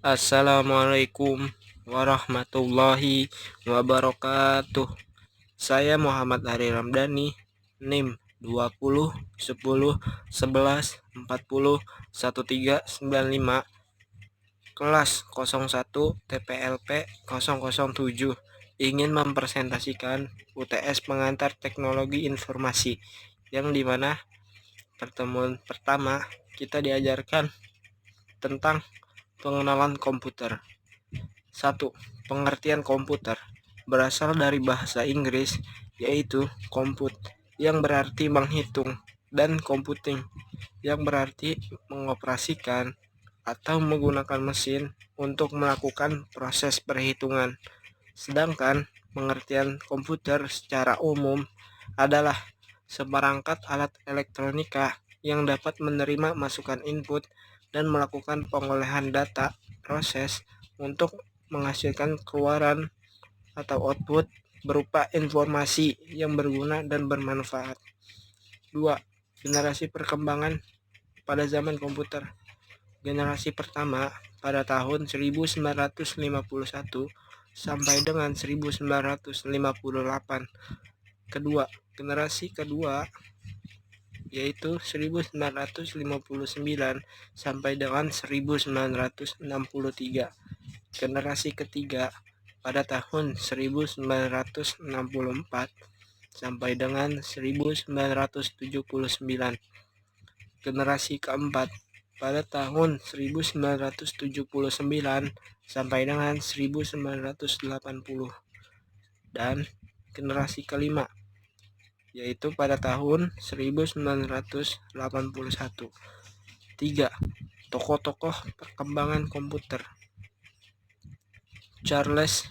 Assalamualaikum warahmatullahi wabarakatuh. Saya Muhammad Ari Ramdhani, NIM 20 10 11 40 1395, kelas 01 TPLP 007, ingin mempresentasikan UTS Pengantar Teknologi Informasi, yang dimana pertemuan pertama kita diajarkan tentang pengenalan komputer. 1. Pengertian komputer berasal dari bahasa Inggris, yaitu compute, yang berarti menghitung, dan computing, yang berarti mengoperasikan atau menggunakan mesin untuk melakukan proses perhitungan. Sedangkan pengertian komputer secara umum adalah seperangkat alat elektronika yang dapat menerima masukan input dan melakukan pengolahan data proses untuk menghasilkan keluaran atau output berupa informasi yang berguna dan bermanfaat. 2. Generasi perkembangan pada zaman komputer. Generasi pertama pada tahun 1951 sampai dengan 1958. Kedua, generasi kedua yaitu 1959 sampai dengan 1963. Generasi ketiga pada tahun 1964 sampai dengan 1979. Generasi keempat pada tahun 1979 sampai dengan 1980. Dan generasi kelima yaitu pada tahun 1981. 3. Tokoh-tokoh perkembangan komputer. Charles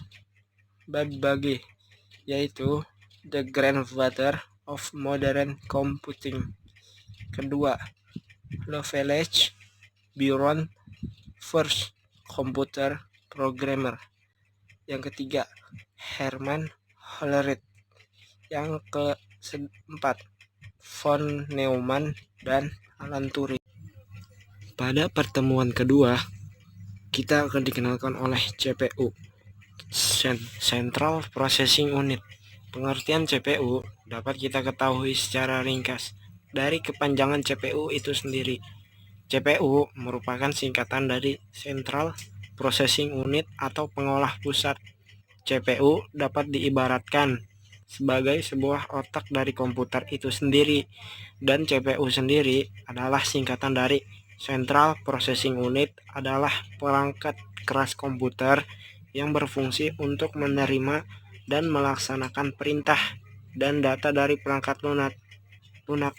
Babbage, yaitu the grandfather of modern computing. Kedua, Loveless Byron, first computer programmer. Yang ketiga, Herman Hollerith. Yang keempat, von Neumann dan Alan Turing. Pada pertemuan kedua, kita akan dikenalkan oleh CPU, Central Processing Unit. Pengertian CPU dapat kita ketahui secara ringkas dari kepanjangan CPU itu sendiri. CPU merupakan singkatan dari Central Processing Unit atau pengolah pusat. CPU dapat diibaratkan sebagai sebuah otak dari komputer itu sendiri, dan CPU sendiri adalah singkatan dari Central Processing Unit, adalah perangkat keras komputer yang berfungsi untuk menerima dan melaksanakan perintah dan data dari perangkat lunak.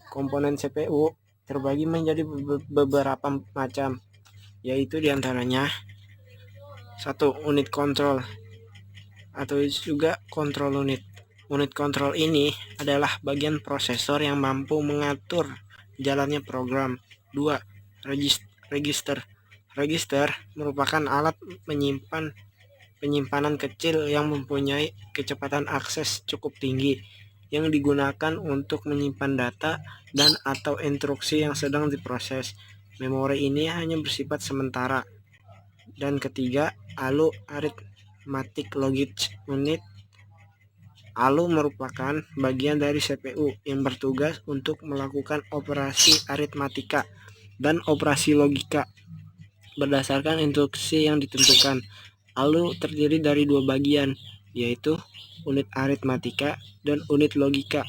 Komponen CPU terbagi menjadi beberapa macam, yaitu diantaranya 1. Unit kontrol atau juga kontrol unit. Unit kontrol ini adalah bagian prosesor yang mampu mengatur jalannya program. 2. Register. Register merupakan alat penyimpanan kecil yang mempunyai kecepatan akses cukup tinggi, yang digunakan untuk menyimpan data dan atau instruksi yang sedang diproses. Memori ini hanya bersifat sementara. Dan ketiga, ALU Arithmetic Logic Unit. ALU merupakan bagian dari CPU yang bertugas untuk melakukan operasi aritmatika dan operasi logika berdasarkan instruksi yang ditentukan. ALU terdiri dari dua bagian, yaitu unit aritmatika dan unit logika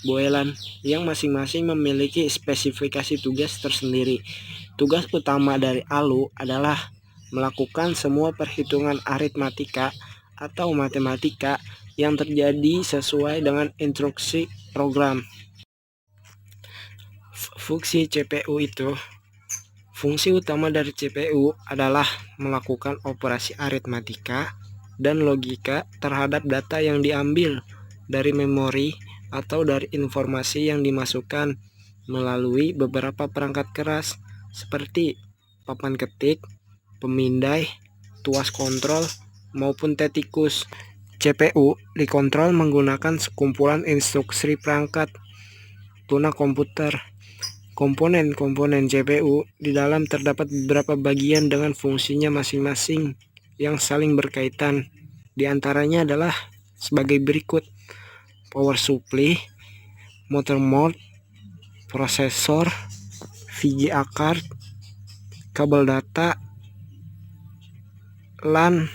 Boelan, yang masing-masing memiliki spesifikasi tugas tersendiri. Tugas utama dari ALU adalah melakukan semua perhitungan aritmatika atau matematika yang terjadi sesuai dengan instruksi program. Fungsi utama dari CPU adalah melakukan operasi aritmatika dan logika terhadap data yang diambil dari memori atau dari informasi yang dimasukkan melalui beberapa perangkat keras seperti papan ketik, pemindai, tuas kontrol, maupun tetikus. CPU dikontrol menggunakan sekumpulan instruksi perangkat lunak komputer. Komponen-komponen CPU di dalam terdapat beberapa bagian dengan fungsinya masing-masing yang saling berkaitan. Di antaranya adalah sebagai berikut: power supply, motherboard, prosesor, VGA card, kabel data, LAN,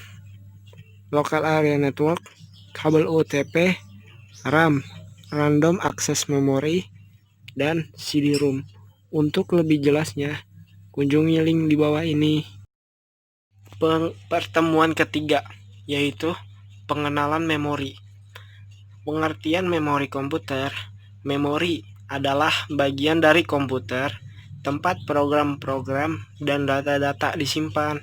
local area network, kabel OTP, RAM, random access memory, dan CD-ROM. Untuk lebih jelasnya, kunjungi link di bawah ini. Pertemuan ketiga, yaitu pengenalan memori. Pengertian memori komputer. Memori adalah bagian dari komputer, tempat program-program dan data-data disimpan.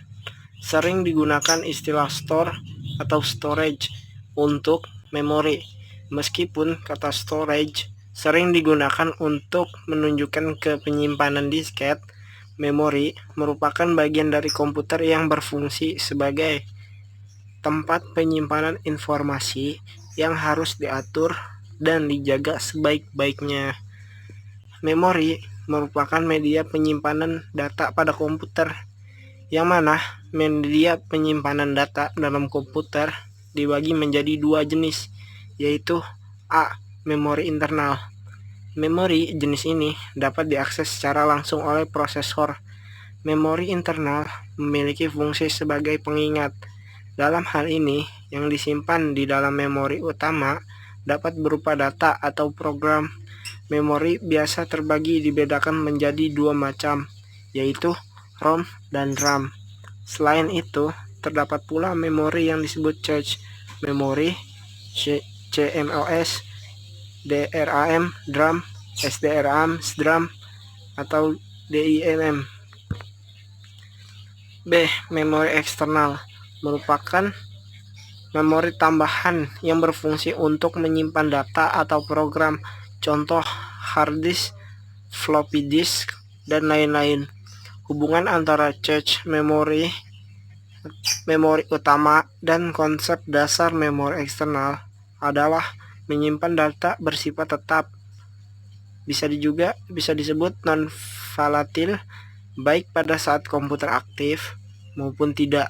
Sering digunakan istilah store atau storage untuk memori. Meskipun kata storage sering digunakan untuk menunjukkan ke penyimpanan disket, memori merupakan bagian dari komputer yang berfungsi sebagai tempat penyimpanan informasi yang harus diatur dan dijaga sebaik-baiknya. Memori merupakan media penyimpanan data pada komputer, yang mana media penyimpanan data dalam komputer dibagi menjadi dua jenis, yaitu A. Memori internal. Memori jenis ini dapat diakses secara langsung oleh prosesor. Memori internal memiliki fungsi sebagai pengingat. Dalam hal ini, yang disimpan di dalam memori utama dapat berupa data atau program. Memori biasa terbagi dibedakan menjadi dua macam, yaitu ROM dan RAM. Selain itu, terdapat pula memori yang disebut cache memory, CMOS, DRAM, DRAM, SDRAM, SDRAM, atau DIMM. B. Memori eksternal merupakan memori tambahan yang berfungsi untuk menyimpan data atau program, contoh hard disk, floppy disk, dan lain-lain. Hubungan antara cache memori utama dan konsep dasar memori eksternal adalah menyimpan data bersifat tetap. Bisa disebut non-volatile, baik pada saat komputer aktif maupun tidak.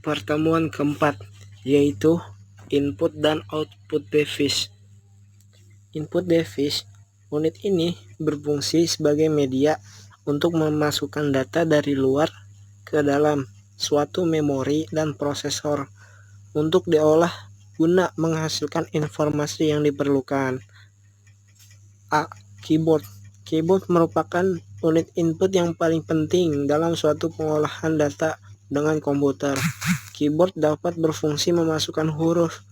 Pertemuan keempat, yaitu input dan output device. Input device, unit ini berfungsi sebagai media untuk memasukkan data dari luar ke dalam suatu memori dan prosesor untuk diolah guna menghasilkan informasi yang diperlukan. A. Keyboard. Keyboard merupakan unit input yang paling penting dalam suatu pengolahan data dengan komputer. Keyboard dapat berfungsi memasukkan huruf,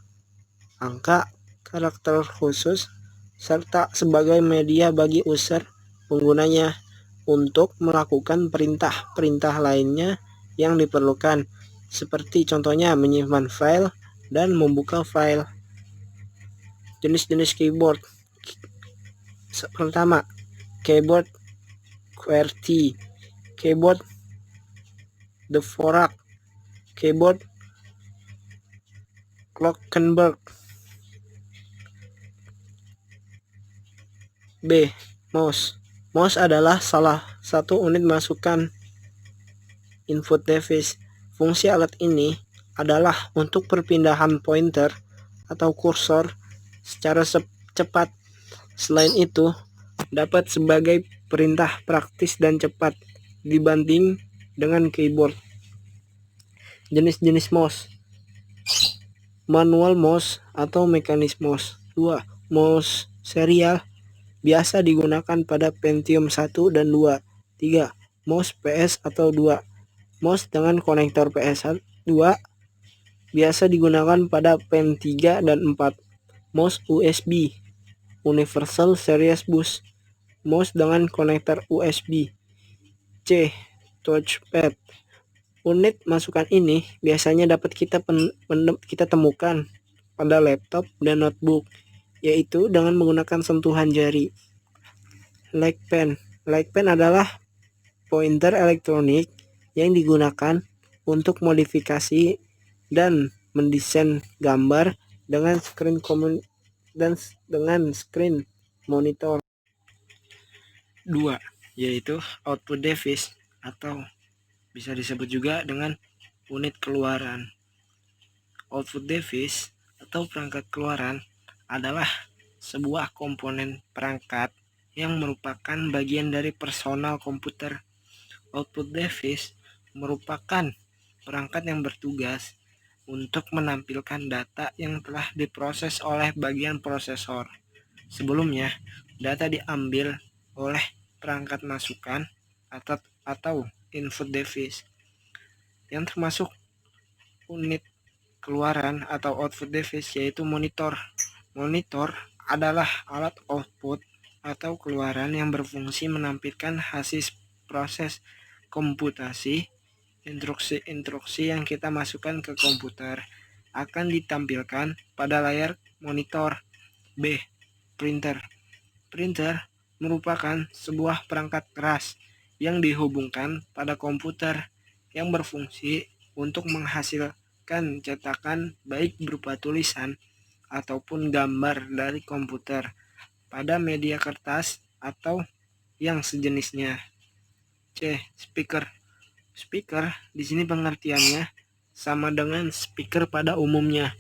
angka, karakter khusus, serta sebagai media bagi user penggunanya untuk melakukan perintah-perintah lainnya yang diperlukan, seperti contohnya menyimpan file dan membuka file. Jenis-jenis keyboard. Pertama, keyboard QWERTY, keyboard Dvorak, keyboard Glockenberg. B. Mouse. Mouse adalah salah satu unit masukan input device. Fungsi alat ini adalah untuk perpindahan pointer atau kursor secara cepat. Selain itu, dapat sebagai perintah praktis dan cepat dibanding dengan keyboard. Jenis-jenis mouse. Manual mouse atau mekanis mouse. 2. Mouse serial biasa digunakan pada Pentium 1 dan 2. 3. Mouse PS atau 2. Mouse dengan konektor PS2 biasa digunakan pada Pen 3 dan 4. Mouse USB Universal Series Bus, mouse dengan konektor USB. C. Touchpad. Unit masukan ini biasanya dapat kita temukan pada laptop dan notebook, yaitu dengan menggunakan sentuhan jari. Like pen. Like pen adalah pointer elektronik yang digunakan untuk modifikasi dan mendesain gambar dengan screen monitor. 2, yaitu output device atau bisa disebut juga dengan unit keluaran. Output device atau perangkat keluaran adalah sebuah komponen perangkat yang merupakan bagian dari personal komputer. Output device merupakan perangkat yang bertugas untuk menampilkan data yang telah diproses oleh bagian prosesor. Sebelumnya, data diambil oleh perangkat masukan atau input device yang termasuk unit keluaran atau output device, yaitu monitor. Monitor adalah alat output atau keluaran yang berfungsi menampilkan hasil proses komputasi. Instruksi-instruksi yang kita masukkan ke komputer akan ditampilkan pada layar monitor. B. Printer. Printer merupakan sebuah perangkat keras yang dihubungkan pada komputer yang berfungsi untuk menghasilkan cetakan baik berupa tulisan ataupun gambar dari komputer pada media kertas atau yang sejenisnya. C. Speaker. Speaker di sini pengertiannya sama dengan speaker pada umumnya.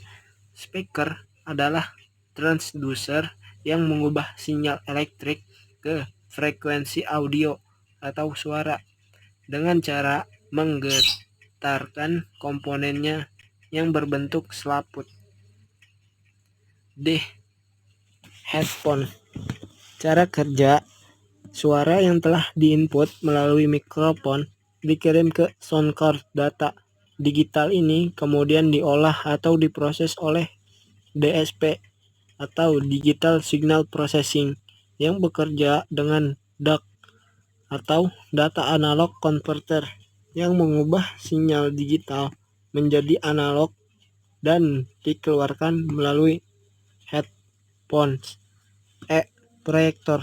Speaker adalah transducer yang mengubah sinyal elektrik ke frekuensi audio atau suara dengan cara menggetarkan komponennya yang berbentuk selaput. D. Headphone. Cara kerja: suara yang telah diinput melalui mikrofon dikirim ke sound card. Data digital ini kemudian diolah atau diproses oleh DSP atau Digital Signal Processing yang bekerja dengan DAC atau Data Analog Converter yang mengubah sinyal digital menjadi analog dan dikeluarkan melalui headphones. E. Proyektor.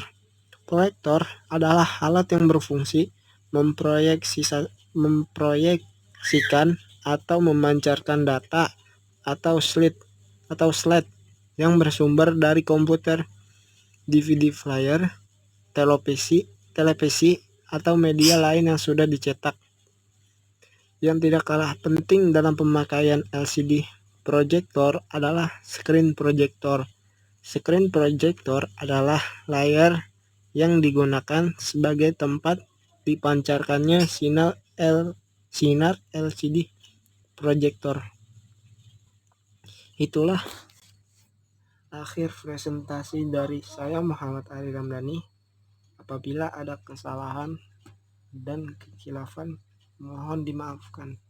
Proyektor adalah alat yang berfungsi memproyeksikan atau memancarkan data atau slide yang bersumber dari komputer, DVD player, televisi atau media lain yang sudah dicetak. Yang tidak kalah penting dalam pemakaian LCD proyektor adalah screen projector. Screen projector adalah layar yang digunakan sebagai tempat dipancarkannya sinar LCD proyektor. Itulah akhir presentasi dari saya, Muhammad Ali Ramdhani. Apabila ada kesalahan dan kekhilafan, mohon dimaafkan.